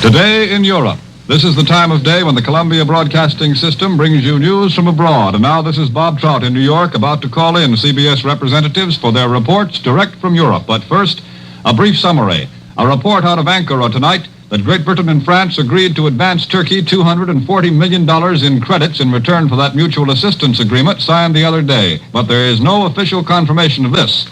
Today in Europe. This is the time of day when the Columbia Broadcasting System brings you news from abroad. And now this is Bob Trout in New York about to call in CBS representatives for their reports direct from Europe. But first, a brief summary. A report out of Ankara tonight that Great Britain and France agreed to advance Turkey $240 million in credits in return for that mutual assistance agreement signed the other day. But there is no official confirmation of this.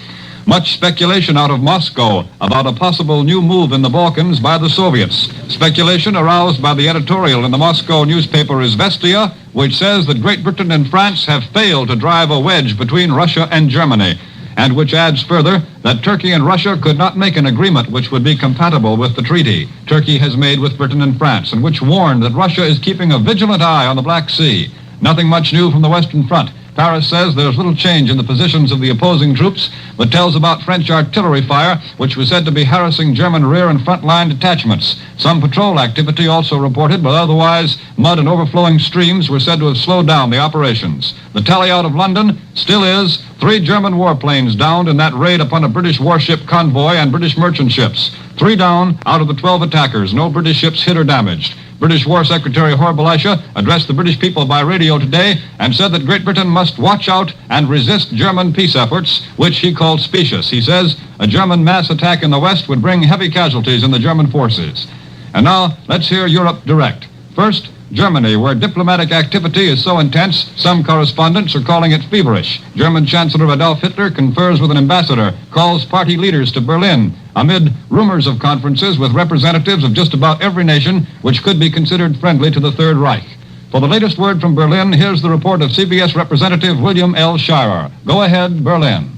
Much speculation out of Moscow about a possible new move in the Balkans by the Soviets. Speculation aroused by the editorial in the Moscow newspaper Izvestia, which says that Great Britain and France have failed to drive a wedge between Russia and Germany, and which adds further that Turkey and Russia could not make an agreement which would be compatible with the treaty Turkey has made with Britain and France, and which warned that Russia is keeping a vigilant eye on the Black Sea. Nothing much new from the Western Front. Paris says there's little change in the positions of the opposing troops, but tells about French artillery fire, which was said to be harassing German rear and front line detachments. Some patrol activity also reported, but otherwise mud and overflowing streams were said to have slowed down the operations. The tally out of London still is 3 German warplanes downed in that raid upon a British warship convoy and British merchant ships. 3 down out of the 12 attackers. No British ships hit or damaged. British War Secretary Horb Elisha addressed the British people by radio today and said that Great Britain must watch out and resist German peace efforts, which he called specious. He says a German mass attack in the West would bring heavy casualties in the German forces. And now, let's hear Europe direct. First, Germany, where diplomatic activity is so intense, some correspondents are calling it feverish. German Chancellor Adolf Hitler confers with an ambassador, calls party leaders to Berlin, amid rumors of conferences with representatives of just about every nation which could be considered friendly to the Third Reich. For the latest word from Berlin, here's the report of CBS Representative William L. Shirer. Go ahead, Berlin.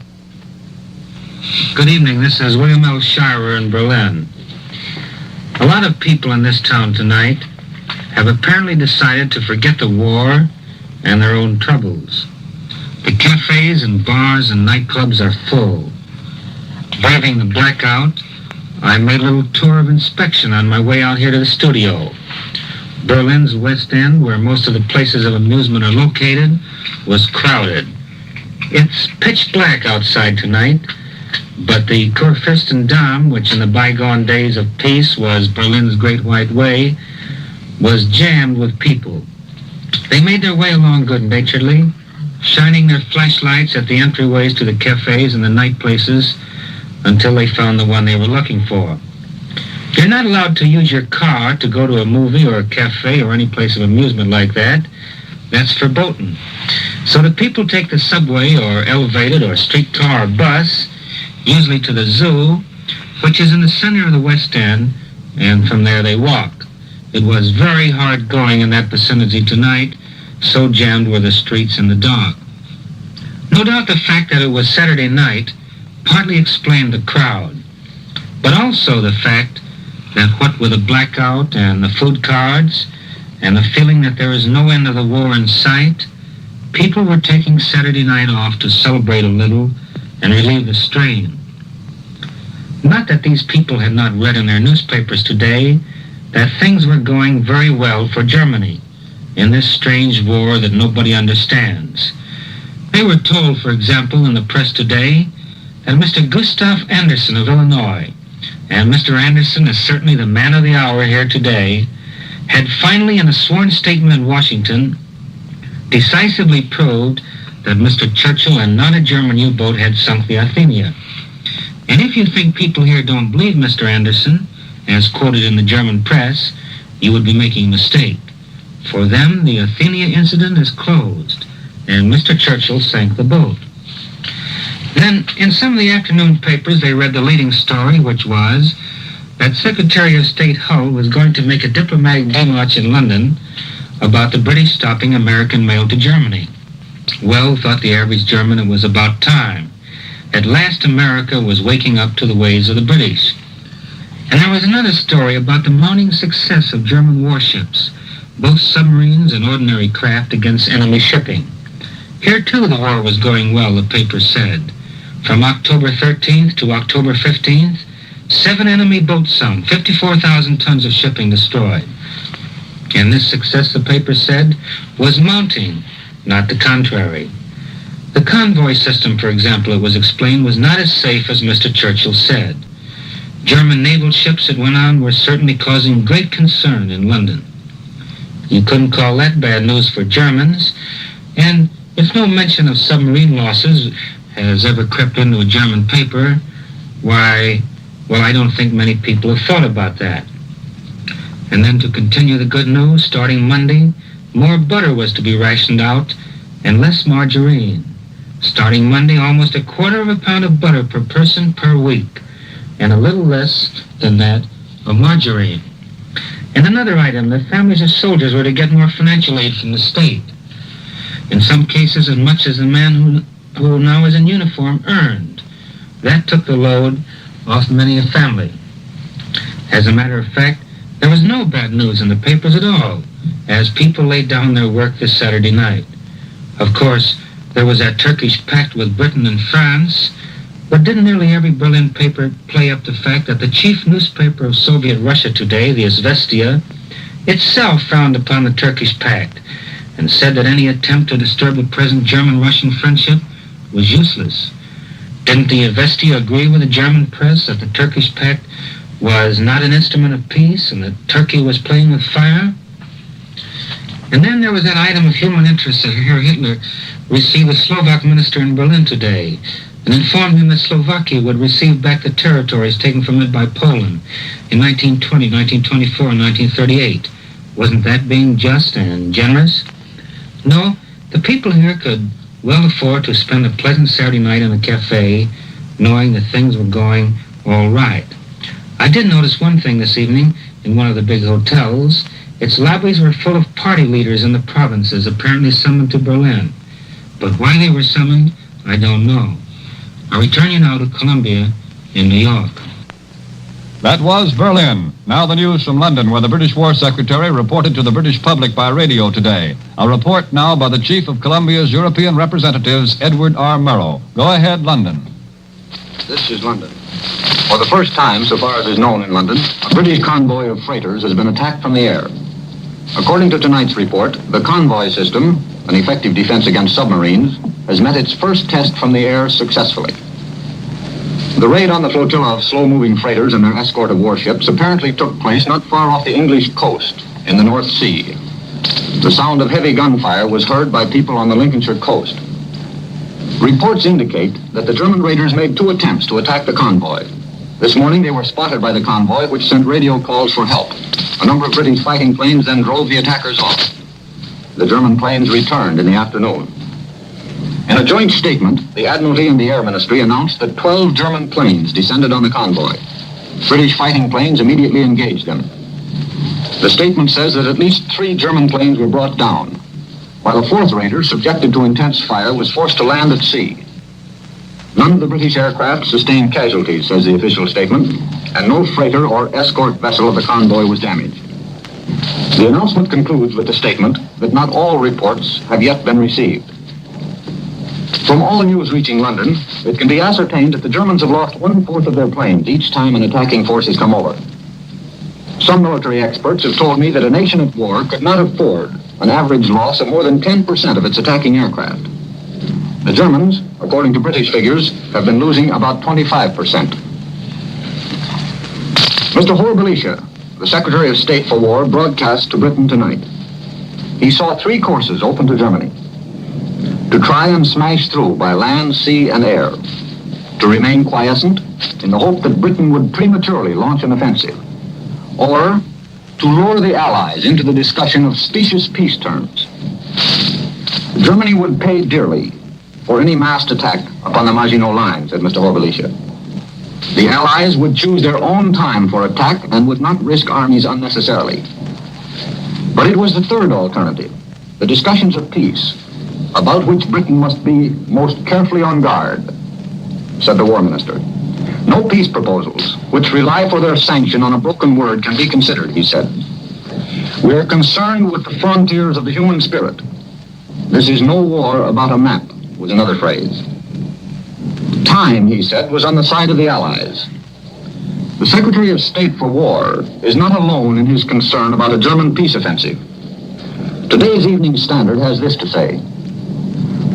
Good evening. This is William L. Shirer in Berlin. A lot of people in this town tonight have apparently decided to forget the war and their own troubles. The cafes and bars and nightclubs are full. Braving the blackout, I made a little tour of inspection on my way out here to the studio. Berlin's West End, where most of the places of amusement are located, was crowded. It's pitch black outside tonight, but the Kurfürstendamm, which in the bygone days of peace was Berlin's Great White Way, was jammed with people. They made their way along good-naturedly, shining their flashlights at the entryways to the cafes and the night places until they found the one they were looking for. You're not allowed to use your car to go to a movie or a cafe or any place of amusement like that. That's verboten. So the people take the subway or elevated or streetcar or bus, usually to the zoo, which is in the center of the West End, and from there they walk. It was very hard going in that vicinity tonight, so jammed were the streets in the dark. No doubt the fact that it was Saturday night partly explained the crowd, but also the fact that what with the blackout and the food cards and the feeling that there is no end of the war in sight, people were taking Saturday night off to celebrate a little and relieve the strain. Not that these people had not read in their newspapers today that things were going very well for Germany in this strange war that nobody understands. They were told, for example, in the press today, that Mr. Gustav Anderson of Illinois, and Mr. Anderson is certainly the man of the hour here today, had finally, in a sworn statement in Washington, decisively proved that Mr. Churchill and not a German U-boat had sunk the Athenia. And if you think people here don't believe Mr. Anderson, as quoted in the German press, you would be making a mistake. For them, the Athenia incident is closed, and Mr. Churchill sank the boat. Then, in some of the afternoon papers, they read the leading story, which was that Secretary of State Hull was going to make a diplomatic demarche in London about the British stopping American mail to Germany. Well, thought the average German, it was about time. At last, America was waking up to the ways of the British. And there was another story about the mounting success of German warships, both submarines and ordinary craft, against enemy shipping. Here, too, the war was going well, the paper said. From October 13th to October 15th, 7 enemy boats sunk, 54,000 tons of shipping destroyed. And this success, the paper said, was mounting, not the contrary. The convoy system, for example, it was explained, was not as safe as Mr. Churchill said. German naval ships, it went on, were certainly causing great concern in London. You couldn't call that bad news for Germans, and if no mention of submarine losses has ever crept into a German paper, why, well, I don't think many people have thought about that. And then to continue the good news, starting Monday, more butter was to be rationed out and less margarine. Starting Monday, almost a quarter of a pound of butter per person per week, and a little less than that of margarine. And another item, the families of soldiers were to get more financial aid from the state. In some cases, as much as the man who now is in uniform earned. That took the load off many a family. As a matter of fact, there was no bad news in the papers at all, as people laid down their work this Saturday night. Of course, there was that Turkish pact with Britain and France, but didn't nearly every Berlin paper play up the fact that the chief newspaper of Soviet Russia today, the Izvestia, itself frowned upon the Turkish pact and said that any attempt to disturb the present German-Russian friendship was useless? Didn't the Izvestia agree with the German press that the Turkish pact was not an instrument of peace and that Turkey was playing with fire? And then there was that item of human interest that Herr Hitler received a Slovak minister in Berlin today and informed him that Slovakia would receive back the territories taken from it by Poland in 1920, 1924, and 1938. Wasn't that being just and generous? No, the people here could well afford to spend a pleasant Saturday night in a cafe knowing that things were going all right. I did notice one thing this evening in one of the big hotels. Its lobbies were full of party leaders in the provinces, apparently summoned to Berlin. But why they were summoned, I don't know. I return you now to Columbia in New York. That was Berlin. Now the news from London, where the British War Secretary reported to the British public by radio today. A report now by the Chief of Columbia's European Representatives, Edward R. Murrow. Go ahead, London. This is London. For the first time, so far as is known in London, a British convoy of freighters has been attacked from the air. According to tonight's report, the convoy system, an effective defense against submarines, has met its first test from the air successfully. The raid on the flotilla of slow-moving freighters and their escort of warships apparently took place not far off the English coast in the North Sea. The sound of heavy gunfire was heard by people on the Lincolnshire coast. Reports indicate that the German raiders made 2 attempts to attack the convoy. This morning they were spotted by the convoy, which sent radio calls for help. A number of British fighting planes then drove the attackers off. The German planes returned in the afternoon. In a joint statement, the Admiralty and the Air Ministry announced that 12 German planes descended on the convoy. British fighting planes immediately engaged them. The statement says that at least 3 German planes were brought down, while a 4th raider, subjected to intense fire, was forced to land at sea. None of the British aircraft sustained casualties, says the official statement, and no freighter or escort vessel of the convoy was damaged. The announcement concludes with the statement that not all reports have yet been received. From all the news reaching London, it can be ascertained that the Germans have lost 1/4 of their planes each time an attacking force has come over. Some military experts have told me that a nation at war could not afford an average loss of more than 10% of its attacking aircraft. The Germans, according to British figures, have been losing about 25%. Mr. Belisha, the Secretary of State for War, broadcast to Britain tonight. He saw 3 courses open to Germany: to try and smash through by land, sea, and air, to remain quiescent in the hope that Britain would prematurely launch an offensive, or to lure the Allies into the discussion of specious peace terms. Germany would pay dearly for any massed attack upon the Maginot Line, said Mr. Belisha. The Allies would choose their own time for attack and would not risk armies unnecessarily. But it was the third alternative, the discussions of peace, about which Britain must be most carefully on guard, said the War Minister. No peace proposals, which rely for their sanction on a broken word, can be considered, he said. We are concerned with the frontiers of the human spirit. This is no war about a map, was another phrase. Time, he said, was on the side of the Allies. The Secretary of State for War is not alone in his concern about a German peace offensive. Today's Evening Standard has this to say: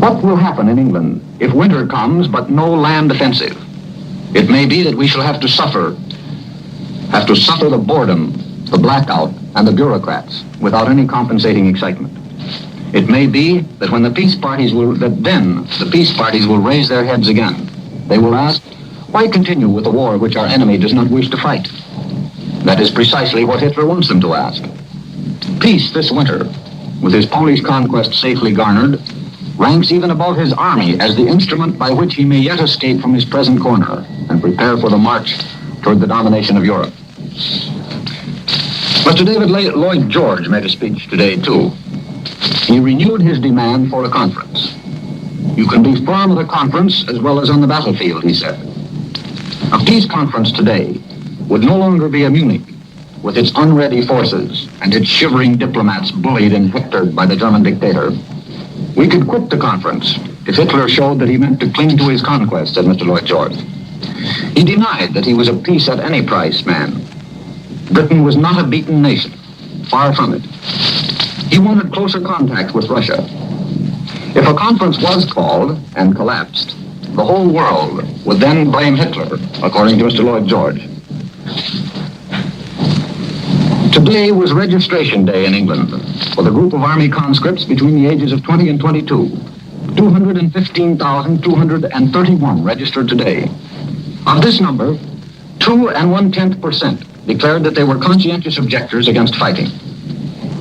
what will happen in England if winter comes but no land offensive? It may be that we shall have to suffer have to suffer the boredom, the blackout, and the bureaucrats without any compensating excitement. It may be that when the peace parties will raise their heads again. They will ask, why continue with a war which our enemy does not wish to fight? That is precisely what Hitler wants them to ask. Peace this winter, with his Polish conquest safely garnered, ranks even above his army as the instrument by which he may yet escape from his present corner and prepare for the march toward the domination of Europe. Mr. David Lloyd George made a speech today, too. He renewed his demand for a conference. You can be firm at a conference as well as on the battlefield, he said. A peace conference today would no longer be a Munich, with its unready forces and its shivering diplomats bullied and hectored by the German dictator. We could quit the conference if Hitler showed that he meant to cling to his conquest, said Mr. Lloyd George. He denied that he was a peace at any price man. Britain was not a beaten nation, far from it. He wanted closer contact with Russia. If a conference was called and collapsed, the whole world would then blame Hitler, according to Mr. Lloyd George. Today was registration day in England for the group of army conscripts between the ages of 20 and 22. 215,231 registered today. Of this number, 2 1/10% declared that they were conscientious objectors against fighting.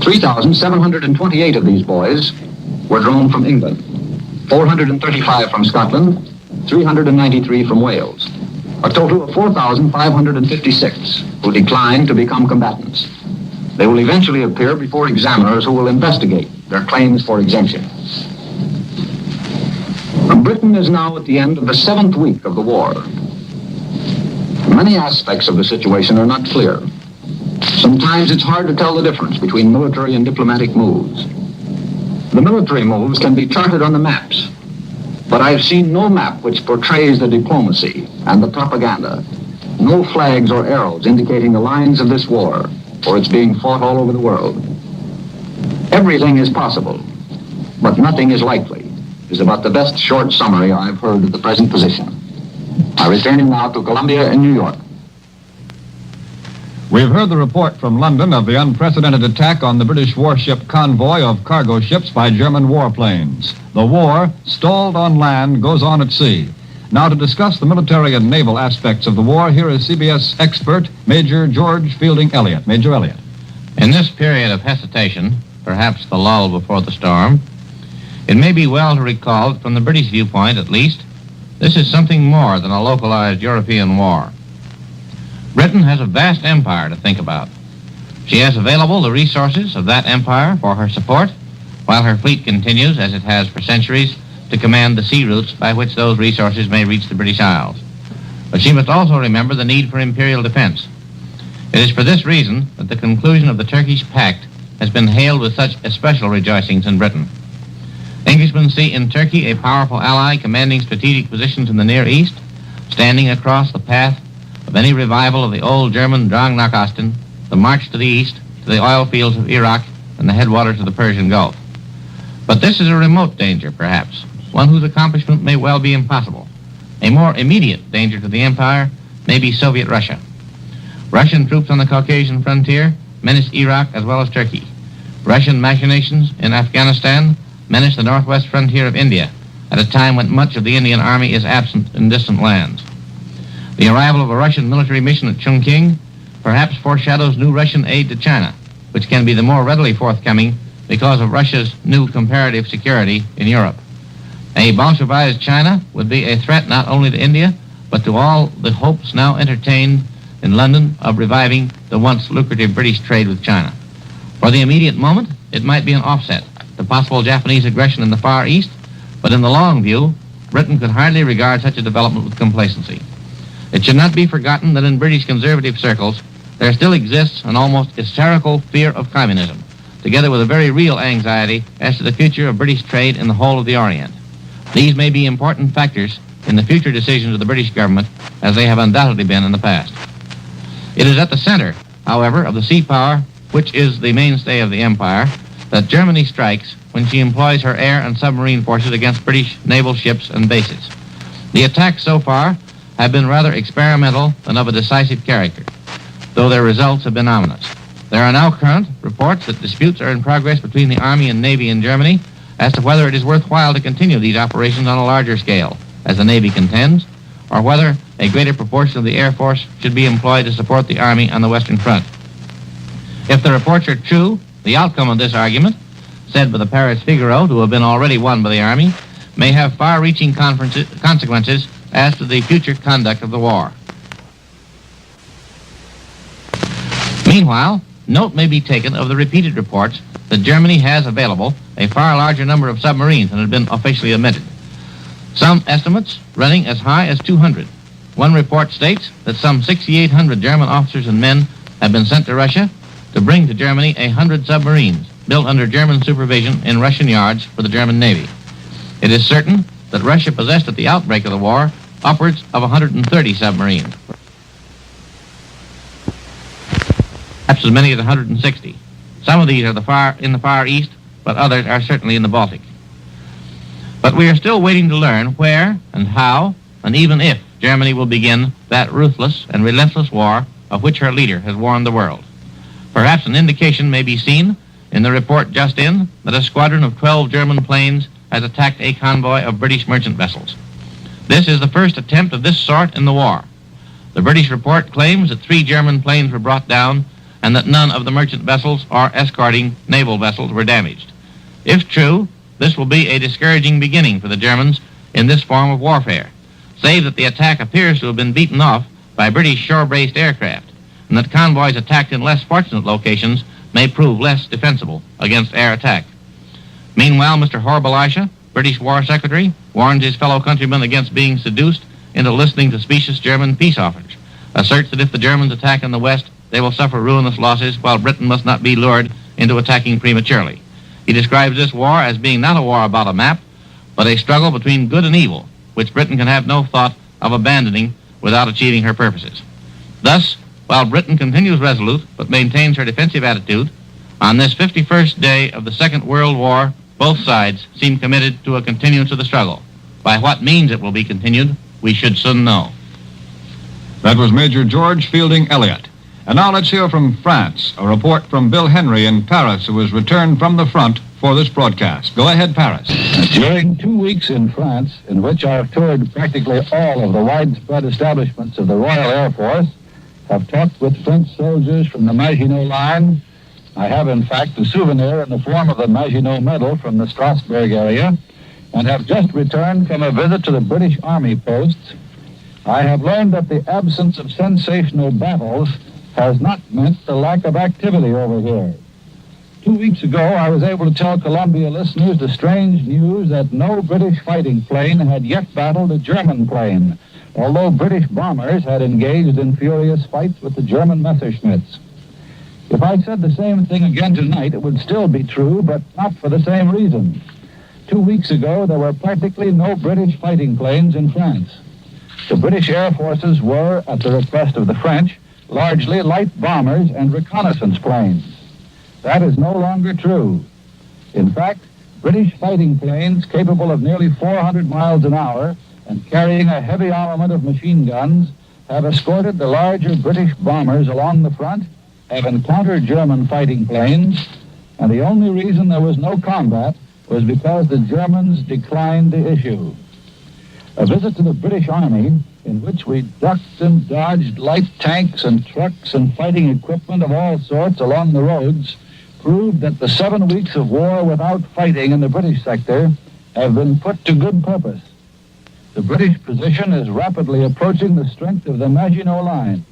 3,728 of these boys were drawn from England, 435 from Scotland, 393 from Wales. A total of 4,556 who declined to become combatants. They will eventually appear before examiners who will investigate their claims for exemption. Britain is now at the end of the 7th week of the war. Many aspects of the situation are not clear. Sometimes it's hard to tell the difference between military and diplomatic moves. The military moves can be charted on the maps, but I've seen no map which portrays the diplomacy and the propaganda. No flags or arrows indicating the lines of this war, for it's being fought all over the world. Everything is possible, but nothing is likely, is about the best short summary I've heard of the present position. I return now to Columbia in New York. We've heard the report from London of the unprecedented attack on the British warship convoy of cargo ships by German warplanes. The war, stalled on land, goes on at sea. Now to discuss the military and naval aspects of the war, here is CBS expert Major George Fielding Eliot. Major Eliot. In this period of hesitation, perhaps the lull before the storm, it may be well to recall that from the British viewpoint at least, this is something more than a localized European war. Britain has a vast empire to think about. She has available the resources of that empire for her support, while her fleet continues, as it has for centuries, to command the sea routes by which those resources may reach the British Isles. But she must also remember the need for imperial defense. It is for this reason that the conclusion of the Turkish Pact has been hailed with such especial rejoicings in Britain. Englishmen see in Turkey a powerful ally commanding strategic positions in the Near East, standing across the path of any revival of the old German Drang nach Osten, the march to the east, to the oil fields of Iraq and the headwaters of the Persian Gulf. But this is a remote danger, perhaps, one whose accomplishment may well be impossible. A more immediate danger to the empire may be Soviet Russia. Russian troops on the Caucasian frontier menace Iraq as well as Turkey. Russian machinations in Afghanistan menace the northwest frontier of India at a time when much of the Indian army is absent in distant lands. The arrival of a Russian military mission at Chongqing perhaps foreshadows new Russian aid to China, which can be the more readily forthcoming because of Russia's new comparative security in Europe. A Bolshevized China would be a threat not only to India, but to all the hopes now entertained in London of reviving the once lucrative British trade with China. For the immediate moment, it might be an offset to possible Japanese aggression in the Far East, but in the long view, Britain could hardly regard such a development with complacency. It should not be forgotten that in British conservative circles, there still exists an almost hysterical fear of communism, together with a very real anxiety as to the future of British trade in the whole of the Orient. These may be important factors in the future decisions of the British government, as they have undoubtedly been in the past. It is at the center, however, of the sea power, which is the mainstay of the empire, that Germany strikes when she employs her air and submarine forces against British naval ships and bases. The attacks so far have been rather experimental than of a decisive character. though their results have been ominous. There are now current reports that disputes are in progress between the Army and Navy in Germany as to whether it is worthwhile to continue these operations on a larger scale, as the Navy contends, or whether a greater proportion of the Air Force should be employed to support the Army on the Western Front. If the reports are true, the outcome of this argument, said by the Paris Figaro to have been already won by the Army, may have far-reaching consequences as to the future conduct of the war. Meanwhile, note may be taken of the repeated reports that Germany has available a far larger number of submarines than had been officially admitted. Some estimates running as high as 200. One report states that some 6,800 German officers and men have been sent to Russia to bring to Germany 100 submarines built under German supervision in Russian yards for the German Navy. It is certain that Russia possessed at the outbreak of the war upwards of 130 submarines, perhaps as many as 160. Some of these are in the Far East, but others are certainly in the Baltic. But we are still waiting to learn where and how, and even if Germany will begin that ruthless and relentless war of which her leader has warned the world. Perhaps an indication may be seen in the report just in that a squadron of 12 German planes has attacked a convoy of British merchant vessels. This is the first attempt of this sort in the war. The British report claims that 3 German planes were brought down and that none of the merchant vessels or escorting naval vessels were damaged. If true, this will be a discouraging beginning for the Germans in this form of warfare, save that the attack appears to have been beaten off by British shore-based aircraft, and that convoys attacked in less fortunate locations may prove less defensible against air attack. Meanwhile, Mr. Horrible Elisha, British War Secretary, warns his fellow countrymen against being seduced into listening to specious German peace offers, asserts that if the Germans attack in the West, they will suffer ruinous losses, while Britain must not be lured into attacking prematurely. He describes this war as being not a war about a map, but a struggle between good and evil, which Britain can have no thought of abandoning without achieving her purposes. Thus, while Britain continues resolute but maintains her defensive attitude, on this 51st day of the Second World War, both sides seem committed to a continuance of the struggle. By what means it will be continued, we should soon know. That was Major George Fielding Eliot. And now let's hear from France, a report from Bill Henry in Paris, who has returned from the front for this broadcast. Go ahead, Paris. During 2 weeks in France, in which I have toured practically all of the widespread establishments of the Royal Air Force, have talked with French soldiers from the Maginot Line. I have, in fact, a souvenir in the form of the Maginot Medal from the Strasbourg area, and have just returned from a visit to the British Army posts. I have learned that the absence of sensational battles has not meant the lack of activity over here. 2 weeks ago, I was able to tell Columbia listeners the strange news that no British fighting plane had yet battled a German plane, although British bombers had engaged in furious fights with the German Messerschmitts. If I said the same thing again tonight, it would still be true, but not for the same reason. 2 weeks ago, there were practically no British fighting planes in France. The British Air Forces were, at the request of the French, largely light bombers and reconnaissance planes. That is no longer true. In fact, British fighting planes capable of nearly 400 miles an hour and carrying a heavy armament of machine guns have escorted the larger British bombers along the front, have encountered German fighting planes, and the only reason there was no combat was because the Germans declined the issue. A visit to the British Army, in which we ducked and dodged light tanks and trucks and fighting equipment of all sorts along the roads, proved that the 7 weeks of war without fighting in the British sector have been put to good purpose. The British position is rapidly approaching the strength of the Maginot Line,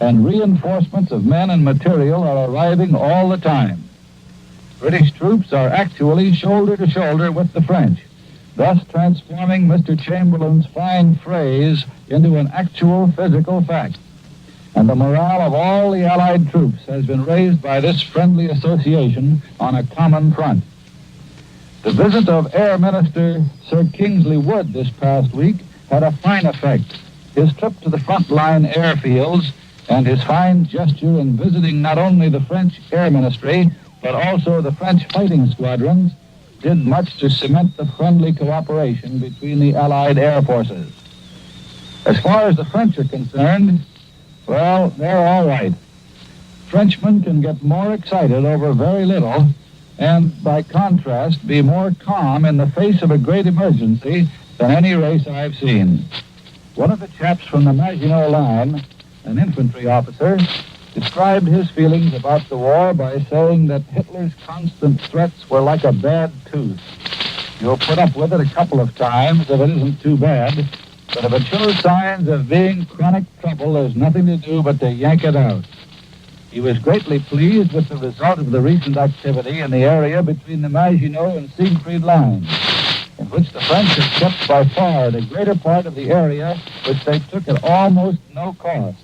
and reinforcements of men and material are arriving all the time. British troops are actually shoulder to shoulder with the French, thus transforming Mr. Chamberlain's fine phrase into an actual physical fact. And the morale of all the Allied troops has been raised by this friendly association on a common front. The visit of Air Minister Sir Kingsley Wood this past week had a fine effect. His trip to the front-line airfields and his fine gesture in visiting not only the French Air Ministry, but also the French fighting squadrons, did much to cement the friendly cooperation between the Allied air forces. As far as the French are concerned, well, they're all right. Frenchmen can get more excited over very little and, by contrast, be more calm in the face of a great emergency than any race I've seen. One of the chaps from the Maginot Line, an infantry officer, described his feelings about the war by saying that Hitler's constant threats were like a bad tooth. You'll put up with it a couple of times if it isn't too bad, but if it shows signs of being chronic trouble, there's nothing to do but to yank it out. He was greatly pleased with the result of the recent activity in the area between the Maginot and Siegfried lines, in which the French had kept by far the greater part of the area which they took at almost no cost,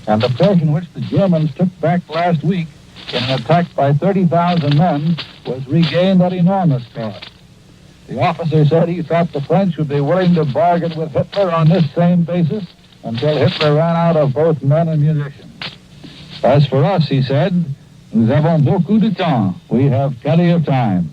and the portion which the Germans took back last week in an attack by 30,000 men was regained at enormous cost. The officer said he thought the French would be willing to bargain with Hitler on this same basis until Hitler ran out of both men and munitions. As for us, he said, nous avons beaucoup de temps. We have plenty of time.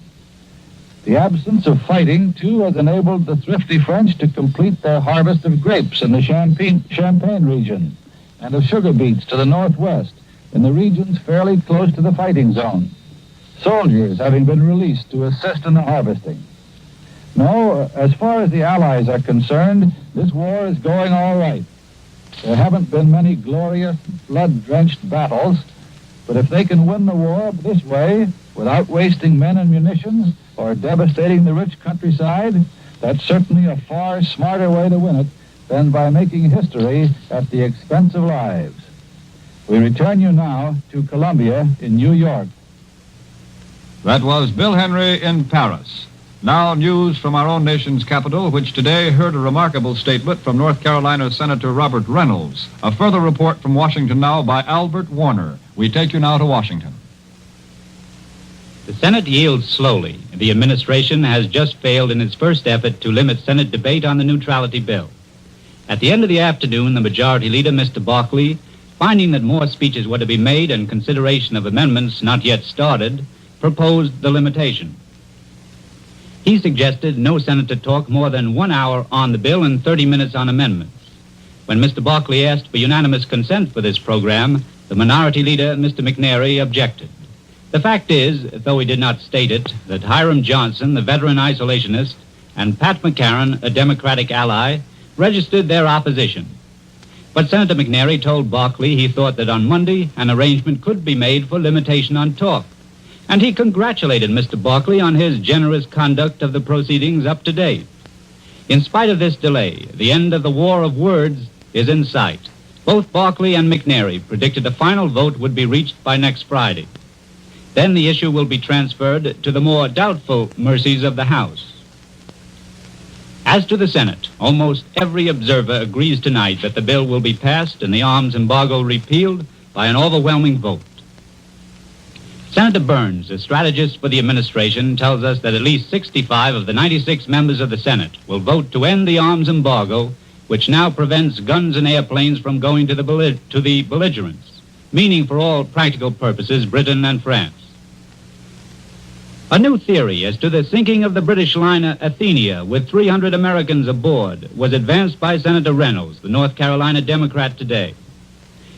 The absence of fighting, too, has enabled the thrifty French to complete their harvest of grapes in the Champagne region and of sugar beets to the northwest, in the regions fairly close to the fighting zone, soldiers having been released to assist in the harvesting. No, as far as the Allies are concerned, this war is going all right. There haven't been many glorious, blood-drenched battles, but if they can win the war this way, without wasting men and munitions or devastating the rich countryside, that's certainly a far smarter way to win it than by making history at the expense of lives. We return you now to Columbia in New York. That was Bill Henry in Paris. Now news from our own nation's capital, which today heard a remarkable statement from North Carolina Senator Robert Reynolds. A further report from Washington now by Albert Warner. We take you now to Washington. The Senate yields slowly. The administration has just failed in its first effort to limit Senate debate on the neutrality bill. At the end of the afternoon, the Majority Leader, Mr. Barkley, finding that more speeches were to be made and consideration of amendments not yet started, proposed the limitation. He suggested no senator talk more than 1 hour on the bill and 30 minutes on amendments. When Mr. Barkley asked for unanimous consent for this program, the Minority Leader, Mr. McNary, objected. The fact is, though he did not state it, that Hiram Johnson, the veteran isolationist, and Pat McCarran, a Democratic ally, registered their opposition. But Senator McNary told Barkley he thought that on Monday an arrangement could be made for limitation on talk. And he congratulated Mr. Barkley on his generous conduct of the proceedings up to date. In spite of this delay, the end of the war of words is in sight. Both Barkley and McNary predicted a final vote would be reached by next Friday. Then the issue will be transferred to the more doubtful mercies of the House. As to the Senate, almost every observer agrees tonight that the bill will be passed and the arms embargo repealed by an overwhelming vote. Senator Burns, a strategist for the administration, tells us that at least 65 of the 96 members of the Senate will vote to end the arms embargo, which now prevents guns and airplanes from going to the belligerents, meaning for all practical purposes Britain and France. A new theory as to the sinking of the British liner Athenia with 300 Americans aboard was advanced by Senator Reynolds, the North Carolina Democrat, today.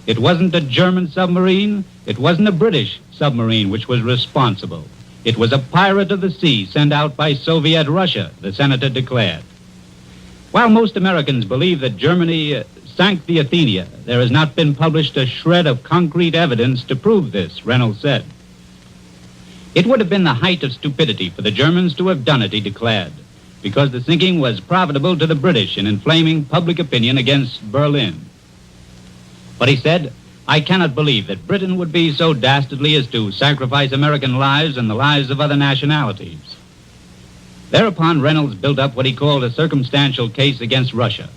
It wasn't a German submarine, it wasn't a British submarine which was responsible. It was a pirate of the sea sent out by Soviet Russia, the senator declared. While most Americans believe that Germany sank the Athenia, there has not been published a shred of concrete evidence to prove this, Reynolds said. It would have been the height of stupidity for the Germans to have done it, he declared, because the sinking was profitable to the British in inflaming public opinion against Berlin. But he said, I cannot believe that Britain would be so dastardly as to sacrifice American lives and the lives of other nationalities. Thereupon, Reynolds built up what he called a circumstantial case against Russia.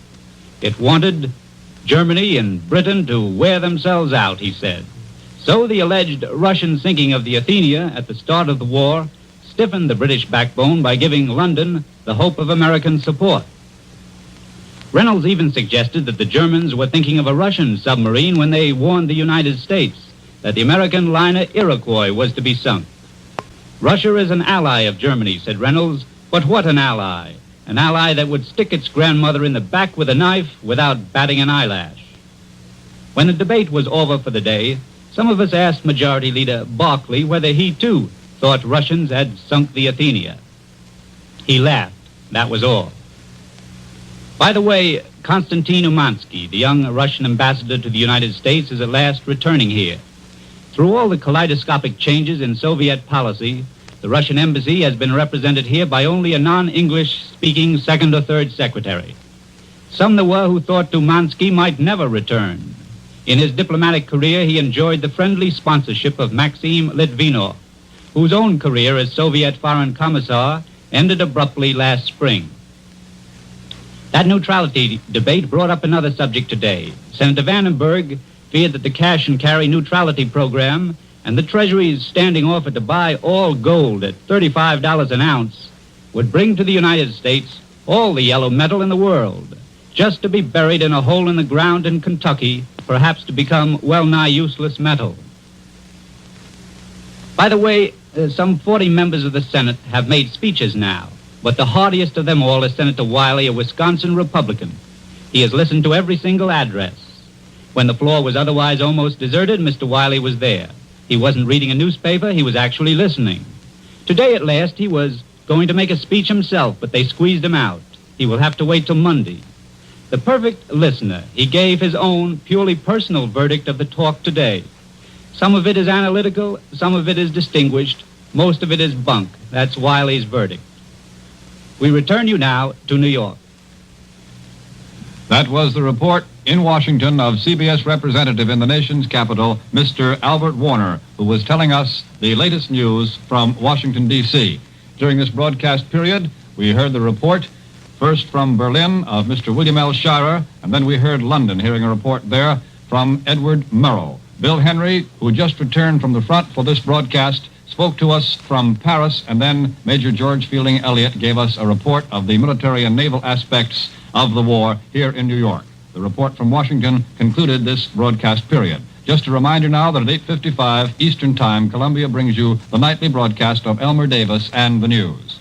It wanted Germany and Britain to wear themselves out, he said. So the alleged Russian sinking of the Athenia at the start of the war stiffened the British backbone by giving London the hope of American support. Reynolds even suggested that the Germans were thinking of a Russian submarine when they warned the United States that the American liner Iroquois was to be sunk. Russia is an ally of Germany, said Reynolds, but what an ally? An ally that would stick its grandmother in the back with a knife without batting an eyelash. When the debate was over for the day, Some of us asked Majority Leader Barclay whether he, too, thought Russians had sunk the Athenia. He laughed. That was all. By the way, Konstantin Umansky, the young Russian ambassador to the United States, is at last returning here. Through all the kaleidoscopic changes in Soviet policy, the Russian embassy has been represented here by only a non-English speaking second or third secretary. Some there were who thought Umansky might never return. In his diplomatic career, he enjoyed the friendly sponsorship of Maxim Litvinov, whose own career as Soviet foreign commissar ended abruptly last spring. That neutrality debate brought up another subject today. Senator Vandenberg feared that the cash and carry neutrality program and the Treasury's standing offer to buy all gold at $35 an ounce would bring to the United States all the yellow metal in the world, just to be buried in a hole in the ground in Kentucky, perhaps to become well-nigh useless metal. By the way, some 40 members of the Senate have made speeches now, but the heartiest of them all is Senator Wiley, a Wisconsin Republican. He has listened to every single address. When the floor was otherwise almost deserted, Mr. Wiley was there. He wasn't reading a newspaper, he was actually listening. Today, at last, he was going to make a speech himself, but they squeezed him out. He will have to wait till Monday. The perfect listener, he gave his own purely personal verdict of the talk today. Some of it is analytical, some of it is distinguished, most of it is bunk. That's Wiley's verdict. We return you now to New York. That was the report in Washington of CBS representative in the nation's capital, Mr. Albert Warner, who was telling us the latest news from Washington, D.C. During this broadcast period, we heard the report first from Berlin of Mr. William L. Shirer, and then we heard London, hearing a report there from Edward Murrow. Bill Henry, who just returned from the front for this broadcast, spoke to us from Paris, and then Major George Fielding Eliot gave us a report of the military and naval aspects of the war here in New York. The report from Washington concluded this broadcast period. Just a reminder now that at 8:55 Eastern Time, Columbia brings you the nightly broadcast of Elmer Davis and the news.